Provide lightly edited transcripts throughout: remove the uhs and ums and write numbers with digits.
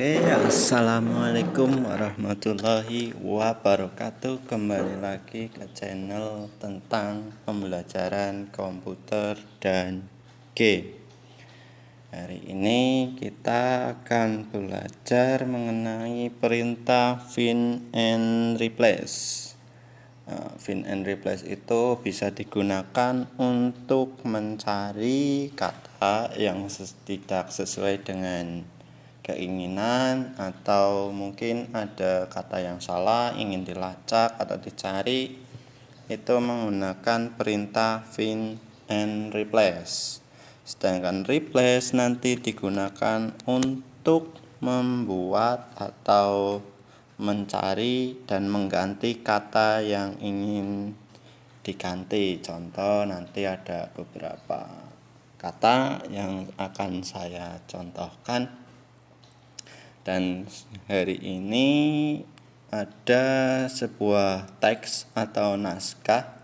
Assalamualaikum warahmatullahi wabarakatuh. Kembali lagi ke channel tentang pembelajaran komputer dan game. Hari ini kita akan belajar mengenai perintah find and replace. Find and replace itu bisa digunakan untuk mencari kata yang tidak sesuai dengan keinginan, atau mungkin ada kata yang salah ingin dilacak atau dicari, itu menggunakan perintah find and replace. Sedangkan replace nanti digunakan untuk membuat atau mencari dan mengganti kata yang ingin diganti. Contoh, nanti ada beberapa kata yang akan saya contohkan. Dan hari ini ada sebuah teks atau naskah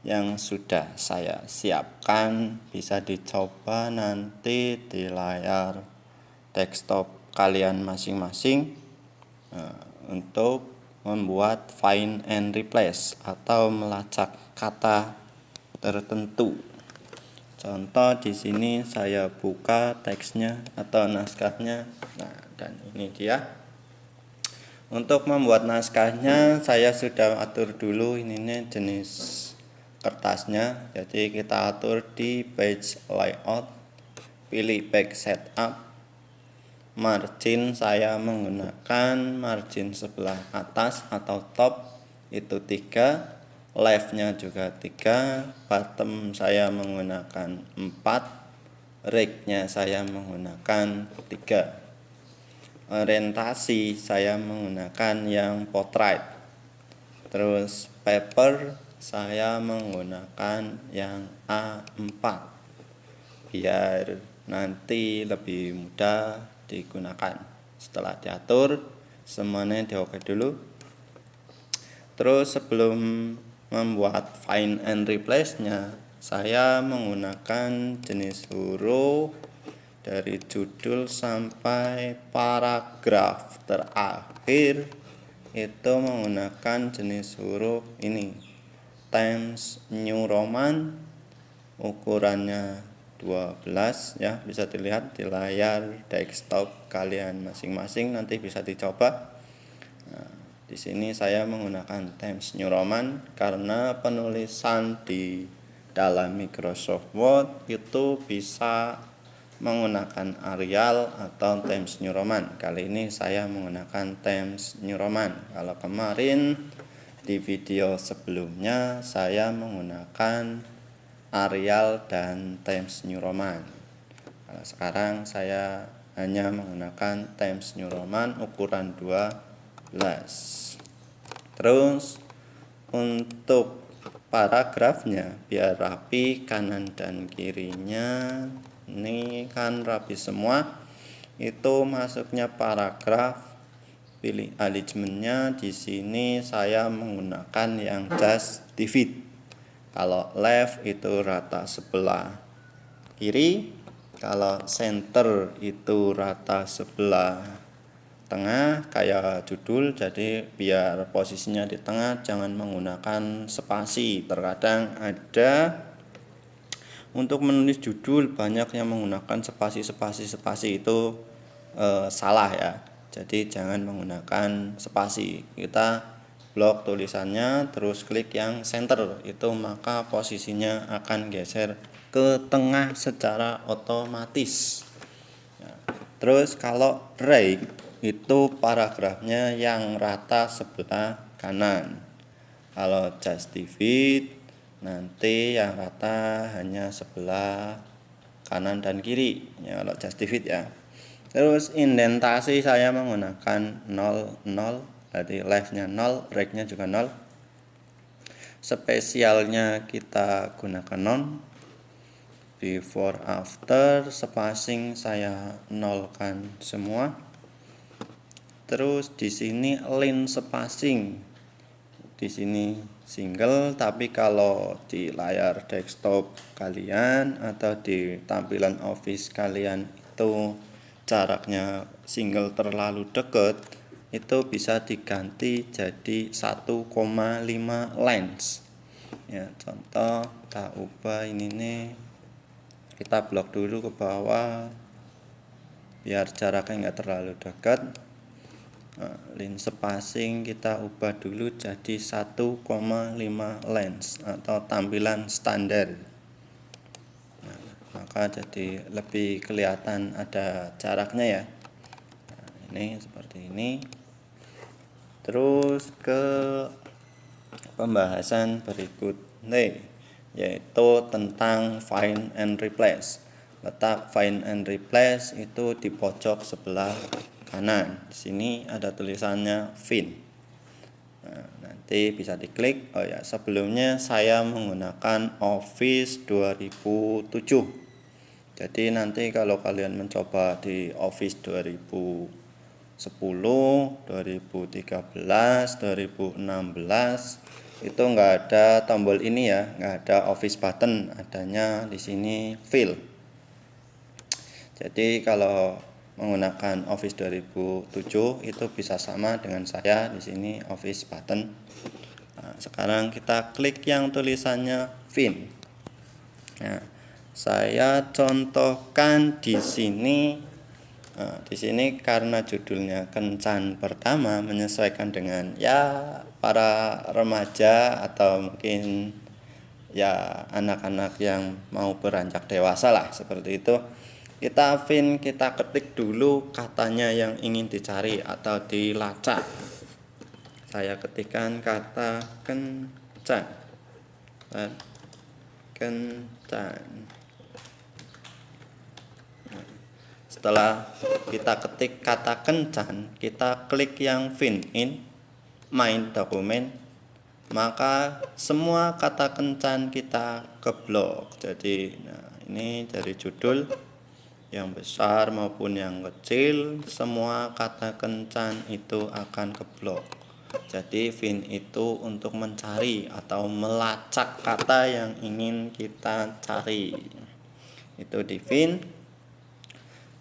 yang sudah saya siapkan, bisa dicoba nanti di layar desktop kalian masing-masing untuk membuat find and replace atau melacak kata tertentu. Contoh, di sini saya buka teksnya atau naskahnya. Nah, dan ini dia. Untuk membuat naskahnya saya sudah atur dulu ini jenis kertasnya. Jadi kita atur di page layout, pilih page setup. Margin saya menggunakan margin sebelah atas atau top itu 3. Left-nya juga 3, bottom saya menggunakan 4, right-nya saya menggunakan 3. Orientasi saya menggunakan yang portrait. Terus paper saya menggunakan yang A4 biar nanti lebih mudah digunakan. Setelah diatur semuanya di-oke dulu. Terus sebelum membuat find and replace-nya, saya menggunakan jenis huruf dari judul sampai paragraf terakhir itu menggunakan jenis huruf ini, Times New Roman, ukurannya 12 ya, bisa dilihat di layar desktop kalian masing-masing, nanti bisa dicoba. Di sini saya menggunakan Times New Roman karena penulisan di dalam Microsoft Word itu bisa menggunakan Arial atau Times New Roman. Kali ini saya menggunakan Times New Roman. Kalau kemarin di video sebelumnya saya menggunakan Arial dan Times New Roman. Kalau sekarang saya hanya menggunakan Times New Roman ukuran 12. Terus untuk paragrafnya biar rapi, kanan dan kirinya ini kan rapi semua, itu masuknya paragraf, pilih alignment-nya. Di sini saya menggunakan yang just divide. Kalau left itu rata sebelah kiri, kalau center itu rata sebelah tengah kayak judul. Jadi biar posisinya di tengah, jangan menggunakan spasi. Terkadang ada untuk menulis judul banyak yang menggunakan spasi itu salah ya. Jadi jangan menggunakan spasi. Kita blok tulisannya, terus klik yang center, itu maka posisinya akan geser ke tengah secara otomatis. Terus kalau right itu paragrafnya yang rata sebelah kanan. Kalau just divide nanti yang rata hanya sebelah kanan dan kiri ya, kalau just divide ya. Terus indentasi saya menggunakan 0, 0, berarti left-nya 0, right-nya juga 0. Spesialnya kita gunakan non. Before after spacing saya nolkan semua. Terus di sini line spacing, di sini single, tapi kalau di layar desktop kalian atau di tampilan Office kalian itu jaraknya single terlalu dekat, itu bisa diganti jadi 1,5 lens. Ya, contoh kita ubah ini nih, kita blok dulu ke bawah biar jaraknya nggak terlalu dekat. Line spacing kita ubah dulu jadi 1,5 lens atau tampilan standar. Maka jadi lebih kelihatan ada jaraknya ya. Ini seperti ini. Terus ke pembahasan berikutnya, yaitu tentang find and replace. Letak find and replace itu di pojok sebelah kanan. Di sini ada tulisannya find. Nah, nanti bisa diklik. Oh ya, sebelumnya saya menggunakan Office 2007. Jadi nanti kalau kalian mencoba di Office 2010, 2013, 2016 itu nggak ada tombol ini ya, nggak ada Office button, adanya di sini Fill. Jadi kalau menggunakan Office 2007 itu bisa sama dengan saya di sini Office button. Nah, sekarang kita klik yang tulisannya Fin. Nah, saya contohkan di sini. Nah, di sini karena judulnya Kencan Pertama, menyesuaikan dengan ya para remaja atau mungkin ya anak-anak yang mau beranjak dewasa lah, seperti itu. Kita ketik dulu katanya yang ingin dicari atau dilacak. Saya ketikkan kata kencan. Kencan. Setelah kita ketik kata kencan, kita klik yang find in main dokumen, maka semua kata kencan kita keblok. Jadi ini dari judul yang besar maupun yang kecil, semua kata kencan itu akan keblok. Jadi find itu untuk mencari atau melacak kata yang ingin kita cari. Itu di find.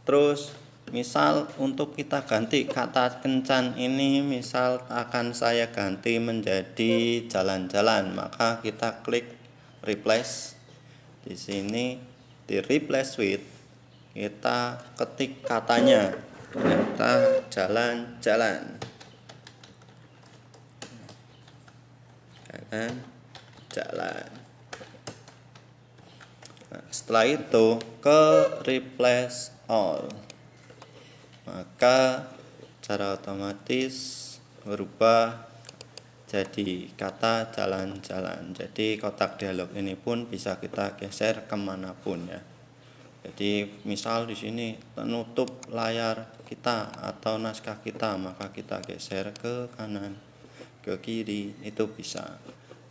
Terus misal untuk kita ganti kata kencan ini, misal akan saya ganti menjadi jalan-jalan, maka kita klik replace. Di sini di replace with kita ketik katanya, kata jalan-jalan. Jalan. Nah, setelah itu ke replace all, maka secara otomatis berubah jadi kata jalan-jalan. Jadi kotak dialog ini pun bisa kita geser kemanapun ya. Jadi misal di sini menutup layar kita atau naskah kita, maka kita geser ke kanan, ke kiri, itu bisa.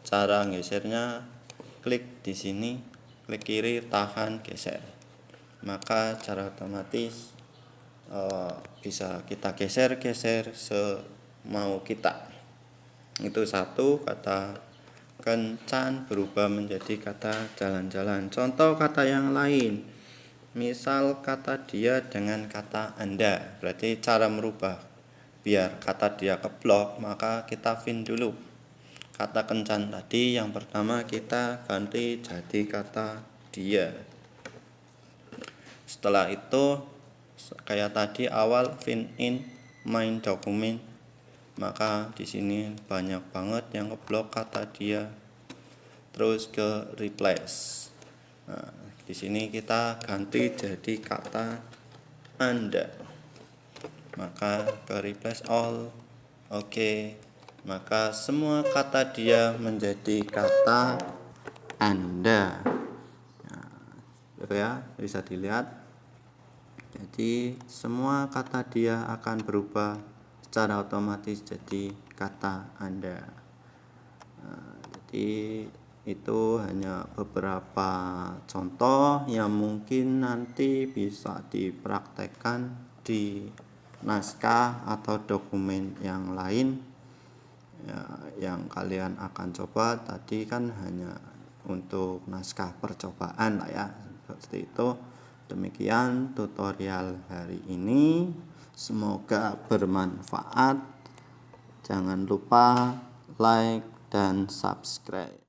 Cara gesernya klik di sini, klik kiri, tahan, geser. Maka secara otomatis bisa kita geser-geser semau kita. Itu satu, kata kencan berubah menjadi kata jalan-jalan. Contoh kata yang lain, misal kata dia dengan kata Anda, berarti cara merubah biar kata dia keblok, maka kita find dulu. Kata kencan tadi yang pertama kita ganti jadi kata dia. Setelah itu kayak tadi awal find in main dokumen, maka di sini banyak banget yang keblok kata dia. Terus ke replace. Nah, di sini kita ganti jadi kata Anda. Maka ke replace all. Oke. Maka semua kata dia menjadi kata Anda. Nah, ya, bisa dilihat. Jadi semua kata dia akan berubah secara otomatis jadi kata Anda. Nah, jadi itu hanya beberapa contoh yang mungkin nanti bisa dipraktekkan di naskah atau dokumen yang lain ya, yang kalian akan coba. Tadi kan hanya untuk naskah percobaan lah ya, seperti itu. Demikian tutorial hari ini. Semoga bermanfaat. Jangan lupa like dan subscribe.